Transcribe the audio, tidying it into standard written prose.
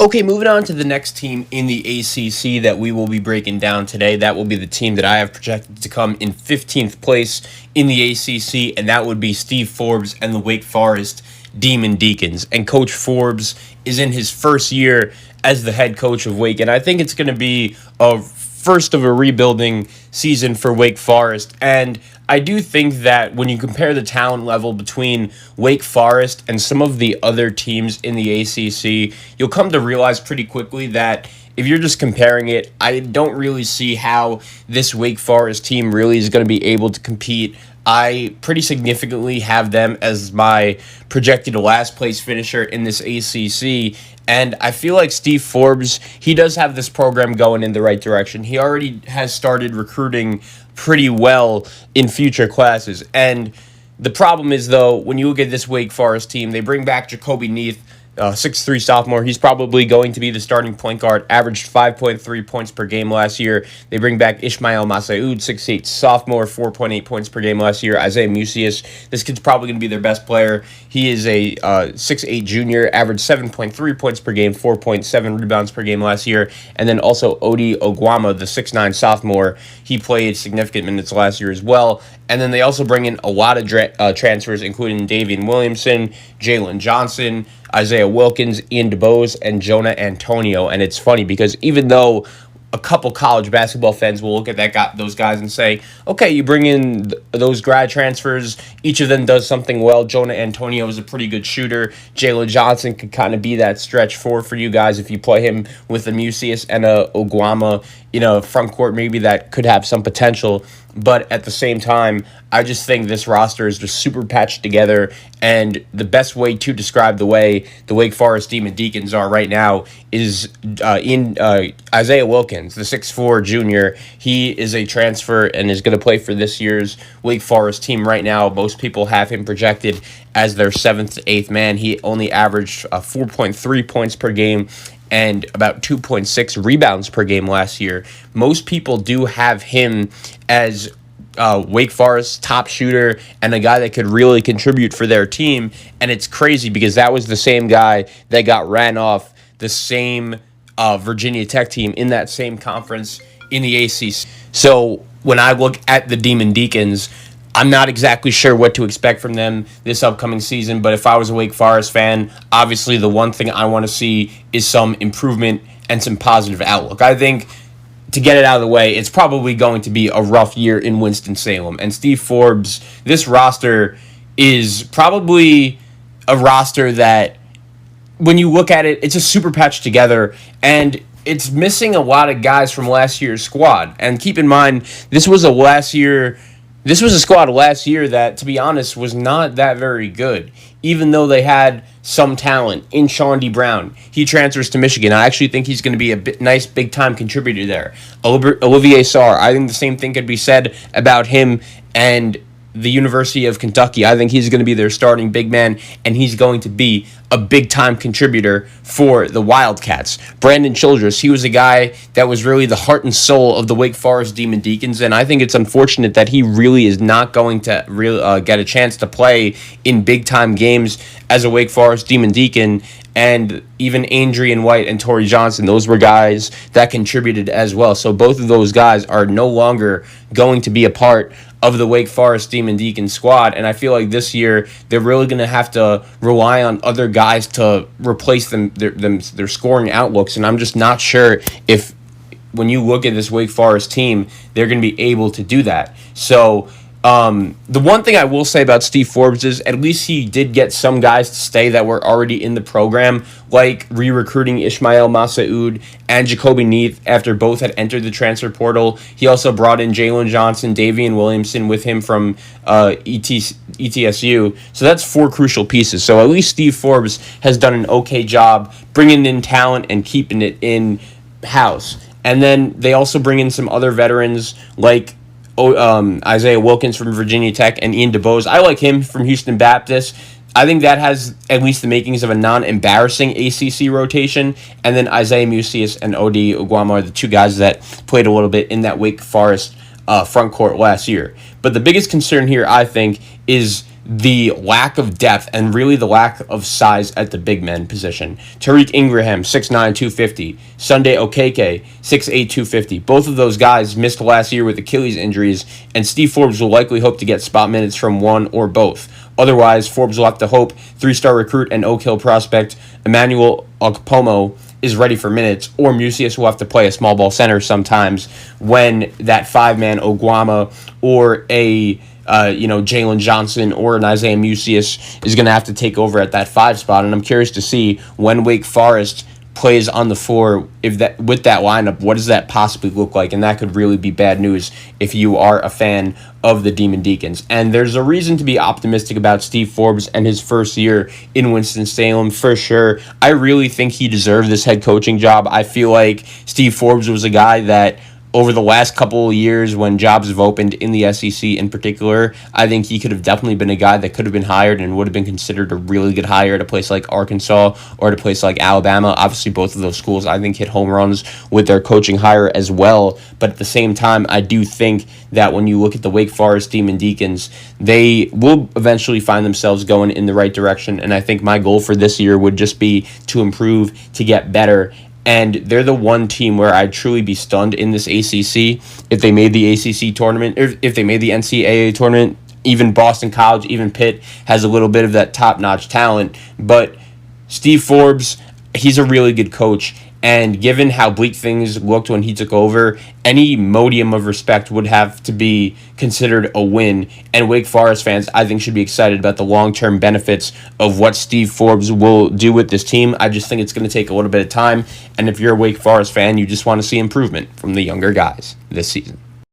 Okay, moving on to the next team in the ACC that we will be breaking down today. That will be the team that I have projected to come in 15th place in the ACC, and that would be Steve Forbes and the Wake Forest Demond Deacons. And Coach Forbes is in his first year as the head coach of Wake, and I think it's going to be a first of a rebuilding season for Wake Forest. And I do think that when you compare the talent level between Wake Forest and some of the other teams in the ACC, you'll come to realize pretty quickly that if you're just comparing it, I don't really see how this Wake Forest team really is going to be able to compete. I pretty significantly have them as my projected last place finisher in this ACC. And I feel like Steve Forbes, he does have this program going in the right direction. He already has started recruiting pretty well in future classes. And the problem is, though, when you look at this Wake Forest team, they bring back Jacoby Neath, 6'3" sophomore. He's probably going to be the starting point guard, averaged 5.3 points per game last year. They bring back Ishmael Masaoud, 6'8" sophomore, 4.8 points per game last year. Isaiah Musius, this kid's probably going to be their best player. He is a 6'8" junior, averaged 7.3 points per game, 4.7 rebounds per game last year. And then also Odi Oguama, the 6'9" sophomore. He played significant minutes last year as well. And then they also bring in a lot of transfers, including Davian Williamson, Jalen Johnson, Isaiah Wilkins, Ian DeBose, and Jonah Antonio. And it's funny because even though a couple college basketball fans will look at those guys and say, okay, you bring in those grad transfers, each of them does something well. Jonah Antonio is a pretty good shooter. Jalen Johnson could kind of be that stretch four for you guys if you play him with a Musius and a Oguama, front court maybe that could have some potential. But at the same time, I just think this roster is just super patched together, and the best way to describe the way the Wake Forest Demond Deacons are right now is in Isaiah Wilkins, the 6'4" junior. He is a transfer and is going to play for this year's Wake Forest team right now. Most people have him projected as their 7th to 8th man. He only averaged 4.3 points per game and about 2.6 rebounds per game last year. Most people do have him as Wake Forest's top shooter and a guy that could really contribute for their team. And it's crazy because that was the same guy that got ran off the same Virginia Tech team in that same conference in the ACC. So when I look at the Demond Deacons, I'm not exactly sure what to expect from them this upcoming season, but if I was a Wake Forest fan, obviously the one thing I want to see is some improvement and some positive outlook. I think to get it out of the way, it's probably going to be a rough year in Winston-Salem. And Steve Forbes, this roster is probably a roster that, when you look at it, it's just super patched together, and it's missing a lot of guys from last year's squad. And keep in mind, this was a squad last year that, to be honest, was not that very good, even though they had some talent in Sean D. Brown. He transfers to Michigan. I actually think he's going to be a nice big-time contributor there. Olivier Sarr, I think the same thing could be said about him and the University of Kentucky. I think he's going to be their starting big man, and he's going to be a big-time contributor for the Wildcats. Brandon Childress, he was a guy that was really the heart and soul of the Wake Forest Demond Deacons, and I think it's unfortunate that he really is not going to really get a chance to play in big-time games as a Wake Forest Demond Deacon. And even Adrian White and Torrey Johnson, those were guys that contributed as well. So both of those guys are no longer going to be a part of the Wake Forest Demond Deacon squad. And I feel like this year they're really going to have to rely on other guys to replace their scoring outlooks. And I'm just not sure if, when you look at this Wake Forest team, they're going to be able to do that. So the one thing I will say about Steve Forbes is at least he did get some guys to stay that were already in the program, like re-recruiting Ishmael Masaoud and Jacoby Neath after both had entered the transfer portal. He also brought in Jalen Johnson, Davian Williamson with him from ETSU. So that's 4 crucial pieces. So at least Steve Forbes has done an okay job bringing in talent and keeping it in-house. And then they also bring in some other veterans like Isaiah Wilkins from Virginia Tech and Ian DeBose. I like him from Houston Baptist. I think that has at least the makings of a non-embarrassing ACC rotation. And then Isaiah Musius and Odi Oguama are the two guys that played a little bit in that Wake Forest front court last year. But the biggest concern here, I think, is the lack of depth and really the lack of size at the big men position. Tariq Ingraham, 6'9", 250. Sunday Okeke, 6'8", 250. Both of those guys missed last year with Achilles injuries, and Steve Forbes will likely hope to get spot minutes from one or both. Otherwise, Forbes will have to hope 3-star recruit and Oak Hill prospect Emmanuel Okpomo is ready for minutes, or Musius will have to play a small ball center sometimes when that five-man Oguama or a Jalen Johnson or an Isaiah Musius is going to have to take over at that 5 spot. And I'm curious to see when Wake Forest plays on the floor, if that with that lineup, what does that possibly look like? And that could really be bad news if you are a fan of the Demon Deacons. And there's a reason to be optimistic about Steve Forbes and his first year in Winston-Salem for sure. I really think he deserved this head coaching job. I feel like Steve Forbes was a guy that over the last couple of years when jobs have opened in the SEC in particular, I think he could have definitely been a guy that could have been hired and would have been considered a really good hire at a place like Arkansas or at a place like Alabama. Obviously, both of those schools, I think, hit home runs with their coaching hire as well. But at the same time, I do think that when you look at the Wake Forest Demon Deacons, they will eventually find themselves going in the right direction. And I think my goal for this year would just be to improve, to get better. And they're the one team where I'd truly be stunned in this ACC if they made the ACC tournament, or if they made the NCAA tournament. Even Boston College, even Pitt has a little bit of that top-notch talent. But Steve Forbes, he's a really good coach. And given how bleak things looked when he took over, any modium of respect would have to be considered a win. And Wake Forest fans, I think, should be excited about the long-term benefits of what Steve Forbes will do with this team. I just think it's going to take a little bit of time. And if you're a Wake Forest fan, you just want to see improvement from the younger guys this season.